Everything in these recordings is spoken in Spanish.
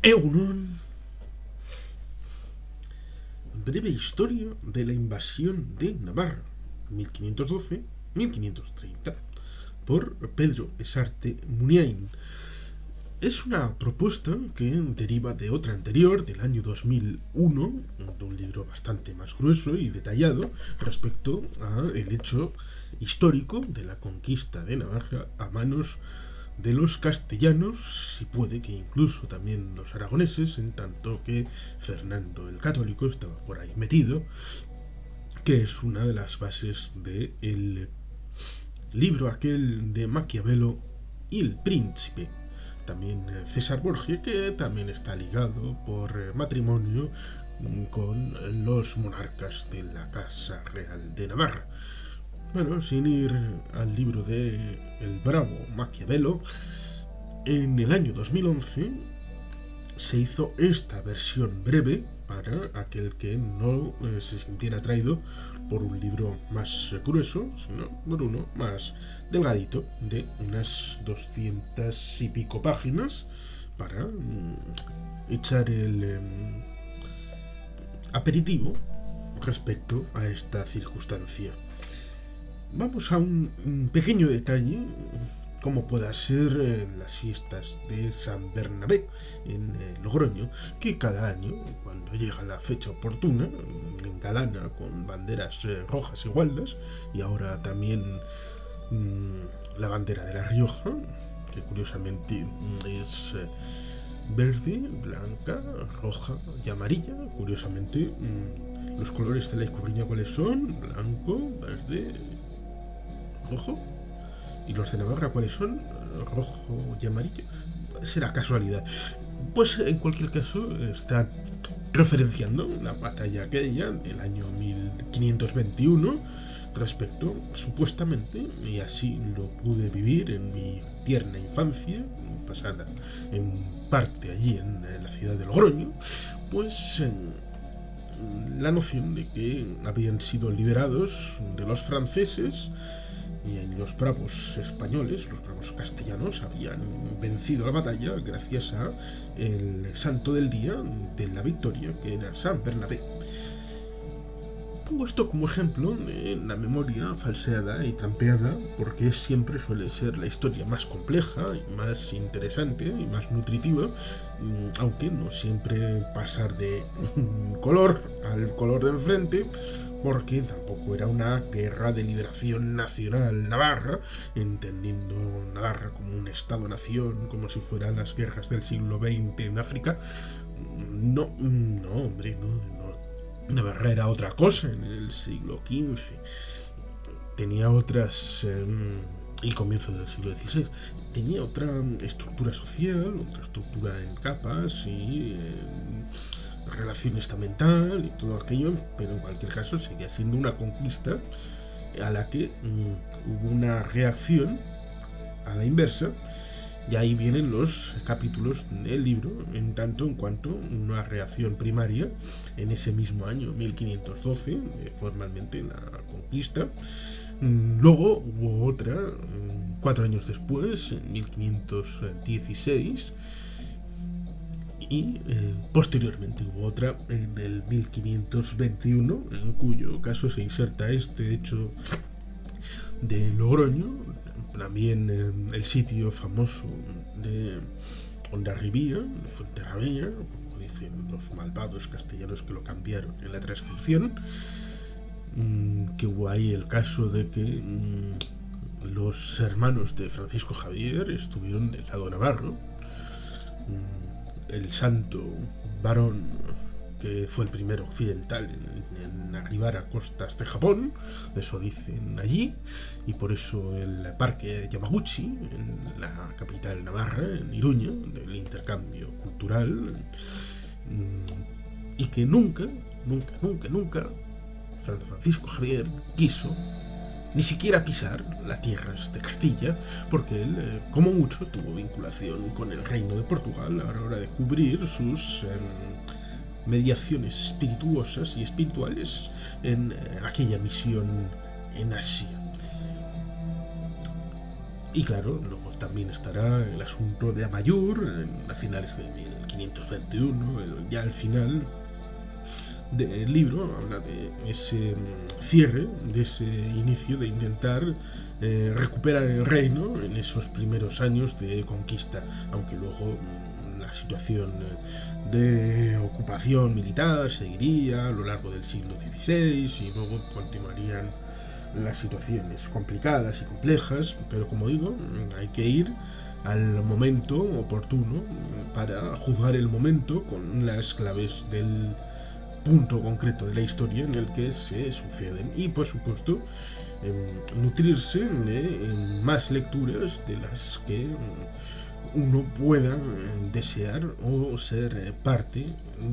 Eunon, breve historia de la invasión de Navarra, 1512-1530, por Pedro Esarte Muniain. Es una propuesta que deriva de otra anterior, del año 2001, de un libro bastante más grueso y detallado respecto al hecho histórico de la conquista de Navarra a manos de los castellanos, y puede que incluso también los aragoneses, en tanto que Fernando el Católico estaba por ahí metido, que es una de las bases del libro aquel de Maquiavelo y el Príncipe. También César Borgia, que también está ligado por matrimonio con los monarcas de la Casa Real de Navarra. Bueno, sin ir al libro de El Bravo Maquiavelo, en el año 2011 se hizo esta versión breve para aquel que no se sintiera atraído por un libro más grueso, sino por uno más delgadito, de unas 200 y pico páginas, para echar el aperitivo respecto a esta circunstancia. Vamos a un pequeño detalle, como pueda ser las fiestas de San Bernabé en Logroño, que cada año, cuando llega la fecha oportuna, engalana con banderas rojas y gualdas, y ahora también la bandera de La Rioja, que curiosamente es verde, blanca, roja y amarilla. Curiosamente, los colores de la Icurriña, ¿cuáles son? Blanco, verde, rojo. ¿Y los de Navarra cuáles son? Rojo y amarillo. Será casualidad. Pues en cualquier caso está referenciando la batalla aquella del año 1521 respecto, supuestamente, y así lo pude vivir en mi tierna infancia, pasada en parte allí en la ciudad de Logroño, pues la noción de que habían sido liberados de los franceses y los bravos españoles, los bravos castellanos, habían vencido la batalla gracias a el santo del día de la victoria, que era San Bernabé. Pongo esto como ejemplo de la memoria falseada y trampeada, porque siempre suele ser la historia más compleja y más interesante y más nutritiva, aunque no siempre pasar de color al color de enfrente, porque tampoco era una guerra de liberación nacional navarra, entendiendo Navarra como un estado-nación, como si fueran las guerras del siglo XX en África. No, no, hombre, no. Navarra era otra cosa en el siglo XV. Tenía otras. Y comienzo del siglo XVI. Tenía otra estructura social, otra estructura en capas y relación estamental y todo aquello, pero en cualquier caso seguía siendo una conquista a la que hubo una reacción a la inversa. Y ahí vienen los capítulos del libro, en tanto en cuanto una reacción primaria en ese mismo año, 1512, formalmente la conquista. Luego hubo otra, 4 años después, en 1516, y posteriormente hubo otra en el 1521, en cuyo caso se inserta este hecho de Logroño, también el sitio famoso de Hondarribía, de Fuenterrabía, como dicen los malvados castellanos que lo cambiaron en la transcripción, que hubo ahí el caso de que los hermanos de Francisco Javier estuvieron del lado navarro. El santo varón que fue el primer occidental en arribar a costas de Japón, eso dicen allí, y por eso el parque Yamaguchi, en la capital navarra, en Iruña, del intercambio cultural, y que nunca Francisco Javier quiso ni siquiera pisar las tierras de Castilla, porque él, como mucho, tuvo vinculación con el reino de Portugal a la hora de cubrir sus mediaciones espirituosas y espirituales en aquella misión en Asia. Y claro, luego también estará el asunto de Amayur a finales de 1521, ya al final del libro habla de ese cierre, de ese inicio de intentar recuperar el reino en esos primeros años de conquista, aunque luego la situación de ocupación militar seguiría a lo largo del siglo XVI y luego continuarían las situaciones complicadas y complejas, pero como digo, hay que ir al momento oportuno para juzgar el momento con las claves del punto concreto de la historia en el que se suceden y por supuesto nutrirse de más lecturas de las que uno pueda desear o ser parte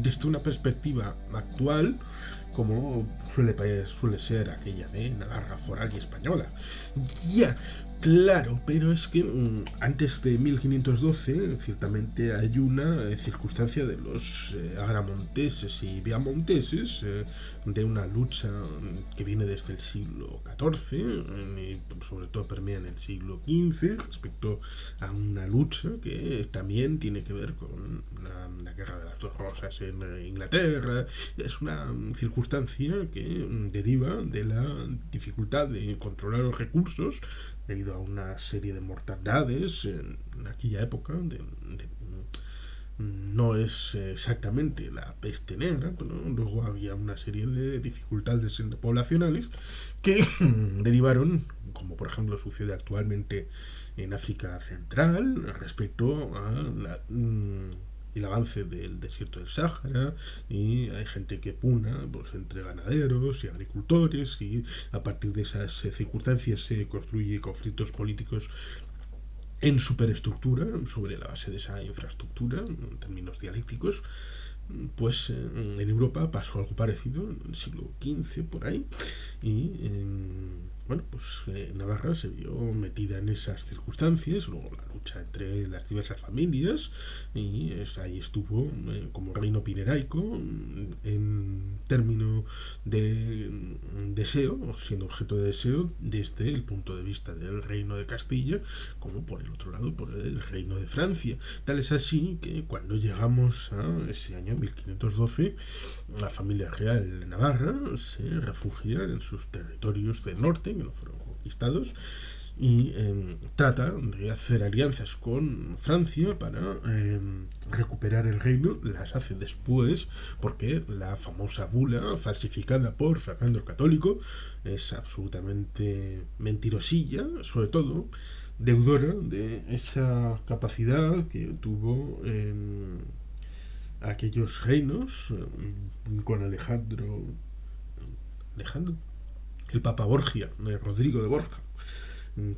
desde una perspectiva actual como suele ser aquella de Navarra foral y española. Ya, claro, pero es que antes de 1512 ciertamente hay una circunstancia de los agramonteses y viamonteses, de una lucha que viene desde el siglo XIV y sobre todo permea en el siglo XV respecto a una lucha que también tiene que ver con la guerra de las dos rosas en Inglaterra. Es una circunstancia que deriva de la dificultad de controlar los recursos debido a una serie de mortandades en aquella época no es exactamente la peste negra, pero luego había una serie de dificultades poblacionales que derivaron, como por ejemplo sucede actualmente en África Central, respecto a el avance del desierto del Sáhara, y hay gente que puna pues, entre ganaderos y agricultores, y a partir de esas circunstancias se construye conflictos políticos en superestructura, sobre la base de esa infraestructura, en términos dialécticos. Pues en Europa pasó algo parecido en el siglo XV por ahí y bueno, pues Navarra se vio metida en esas circunstancias, luego la lucha entre las diversas familias y ahí estuvo como reino pineraico en término de deseo, siendo objeto de deseo desde el punto de vista del reino de Castilla como por el otro lado por el reino de Francia. Tal es así que cuando llegamos a ese año 1512, la familia real de Navarra se refugia en sus territorios del norte, que no fueron conquistados, y trata de hacer alianzas con Francia para recuperar el reino. Las hace después porque la famosa bula falsificada por Fernando el Católico es absolutamente mentirosilla, sobre todo deudora de esa capacidad que tuvo aquellos reinos con Alejandro, el Papa Borgia, Rodrigo de Borja,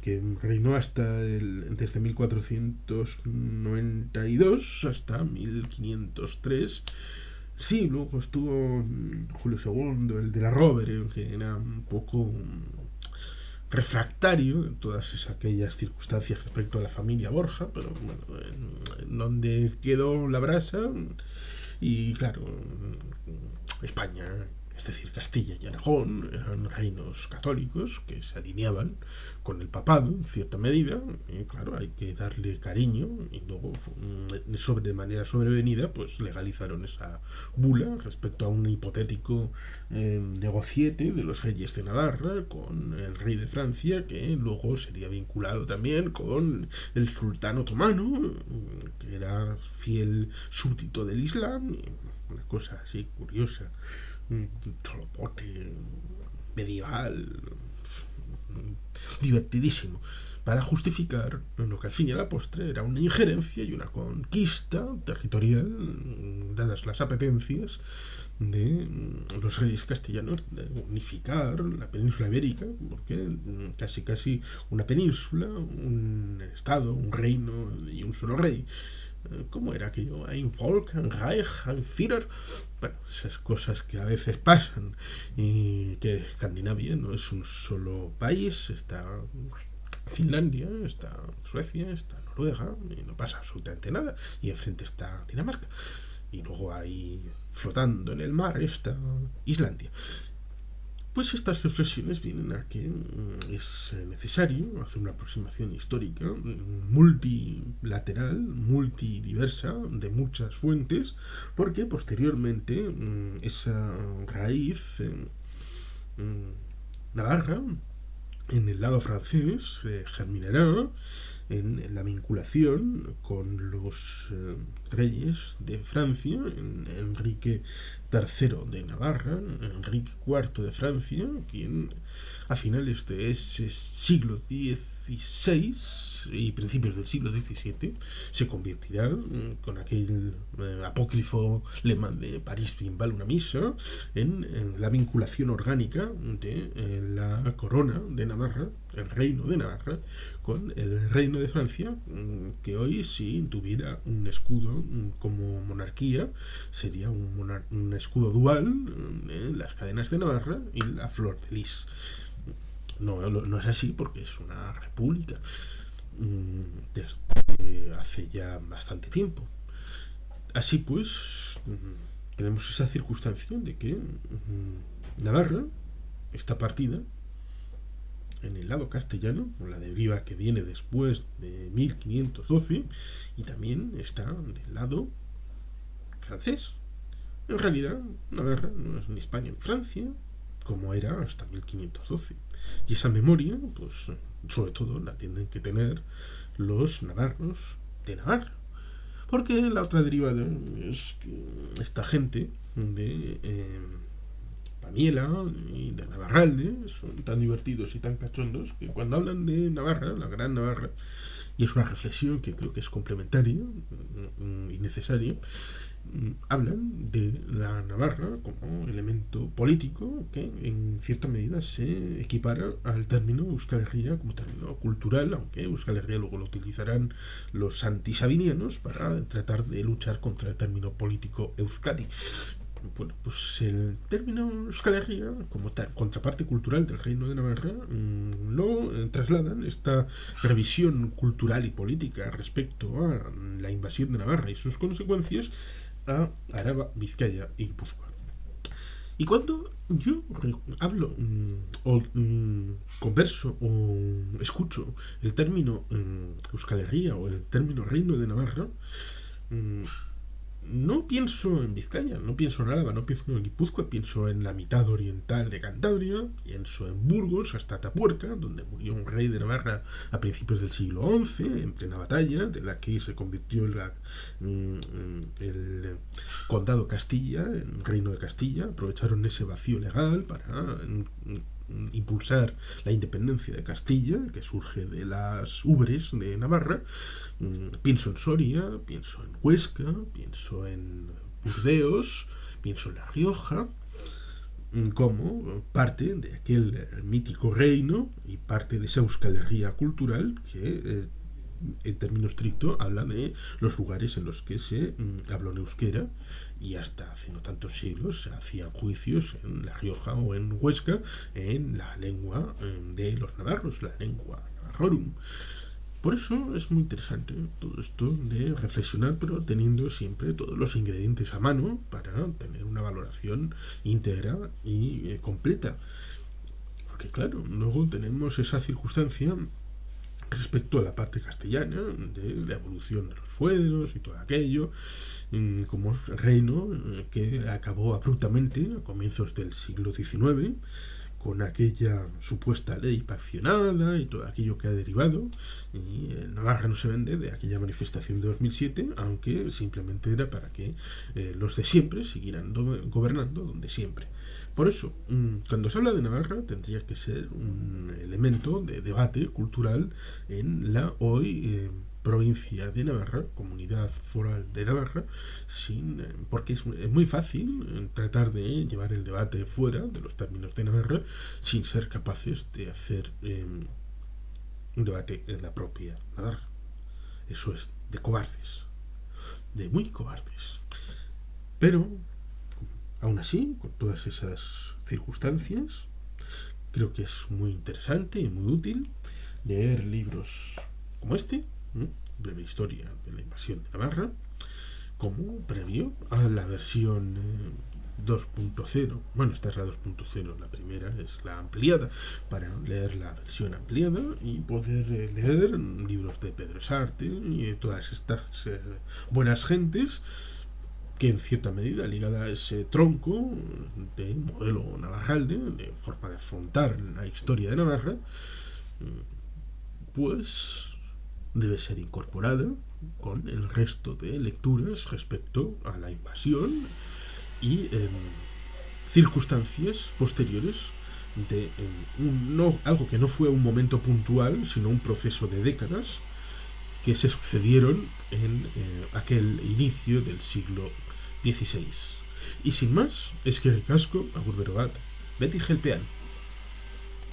que reinó desde 1492 hasta 1503. Sí, luego estuvo Julio II, el de la Rovere, que era un poco refractario en todas aquellas circunstancias respecto a la familia Borja, pero bueno, en donde quedó la brasa. Y claro, España, es decir, Castilla y Aragón, eran reinos católicos que se alineaban con el papado en cierta medida, y claro, hay que darle cariño, y luego de manera sobrevenida pues legalizaron esa bula respecto a un hipotético negociete de los reyes de Navarra con el rey de Francia, que luego sería vinculado también con el sultán otomano, que era fiel súbdito del Islam, una cosa así curiosa, un cholopote medieval, divertidísimo, para justificar lo que al fin y a la postre era una injerencia y una conquista territorial, dadas las apetencias de los reyes castellanos de unificar la península ibérica, porque casi una península, un estado, un reino y un solo rey. ¿Cómo era aquello? Ein Volk, ein Reich, ein Führer. Bueno, esas cosas que a veces pasan y que Escandinavia no es un solo país, está Finlandia, está Suecia, está Noruega y no pasa absolutamente nada, y enfrente está Dinamarca y luego ahí flotando en el mar está Islandia. Pues estas reflexiones vienen a que es necesario hacer una aproximación histórica multilateral, multidiversa, de muchas fuentes, porque posteriormente esa raíz navarra en el lado francés germinará en la vinculación con los reyes de Francia, en Enrique III de Navarra, Enrique IV de Francia, quien a finales de ese siglo XVI y principios del siglo XVII se convertirá con aquel apócrifo lema de París bien vale una misa en la vinculación orgánica de la corona de Navarra, el reino de Navarra, con el reino de Francia, que hoy si tuviera un escudo como monarquía sería un escudo dual, las cadenas de Navarra y la flor de lis. No es así porque es una república desde hace ya bastante tiempo. Así pues, tenemos esa circunstancia de que Navarra está partida en el lado castellano, con la deriva que viene después de 1512, y también está del lado francés. En realidad, Navarra no es ni España ni Francia, como era hasta 1512. Y esa memoria, pues, sobre todo la tienen que tener los navarros de Navarra. Porque la otra deriva es que esta gente de Pamiela y de Navarralde son tan divertidos y tan cachondos que cuando hablan de Navarra, la gran Navarra, y es una reflexión que creo que es complementaria y necesaria, hablan de la Navarra como elemento político que en cierta medida se equipara al término Euskal Herria como término cultural, aunque Euskal Herria luego lo utilizarán los antisabinianos para tratar de luchar contra el término político Euskadi. Bueno, pues el término Euskal Herria, como contraparte cultural del Reino de Navarra, lo trasladan esta revisión cultural y política respecto a la invasión de Navarra y sus consecuencias a Araba, Vizcaya y Guipúzcoa. Y cuando yo hablo o converso o escucho el término Euskal Herria o el término Reino de Navarra, no pienso en Vizcaya, no pienso en Álava, no pienso en Guipúzcoa, pienso en la mitad oriental de Cantabria, pienso en Burgos hasta Atapuerca, donde murió un rey de Navarra a principios del siglo XI, en plena batalla, de la que se convirtió el condado Castilla, en reino de Castilla. Aprovecharon ese vacío legal para impulsar la independencia de Castilla, que surge de las ubres de Navarra. Pienso en Soria, pienso en Huesca, pienso en Burdeos, pienso en La Rioja, como parte de aquel mítico reino y parte de esa Euskal Herria cultural que en término estricto habla de los lugares en los que se habló en euskera, y hasta hace no tantos siglos se hacían juicios en La Rioja o en Huesca en la lengua de los navarros, la lengua navarrorum. Por eso es muy interesante todo esto de reflexionar, pero teniendo siempre todos los ingredientes a mano para tener una valoración íntegra y completa. Porque claro, luego tenemos esa circunstancia respecto a la parte castellana de la evolución de los fueros y todo aquello, como reino que acabó abruptamente a comienzos del siglo XIX con aquella supuesta ley paccionada y todo aquello que ha derivado, y Navarra no se vende de aquella manifestación de 2007, aunque simplemente era para que los de siempre siguieran gobernando donde siempre. Por eso, cuando se habla de Navarra, tendría que ser un elemento de debate cultural en la hoy provincia de Navarra, comunidad foral de Navarra, porque es muy fácil tratar de llevar el debate fuera de los términos de Navarra sin ser capaces de hacer un debate en la propia Navarra. Eso es de cobardes, de muy cobardes. Pero aún así, con todas esas circunstancias, creo que es muy interesante y muy útil leer libros como este, Breve Historia de la Invasión de Navarra, como previo a la versión 2.0. Bueno, esta es la 2.0, la primera es la ampliada, para leer la versión ampliada y poder leer libros de Pedro Sarte y todas estas buenas gentes que en cierta medida ligada a ese tronco de modelo Navarralde, de forma de afrontar la historia de Navarra, pues debe ser incorporada con el resto de lecturas respecto a la invasión y circunstancias posteriores de algo que no fue un momento puntual, sino un proceso de décadas que se sucedieron en aquel inicio del siglo XVI. Y sin más, es que ricasco, agur berobat, beti gelpean.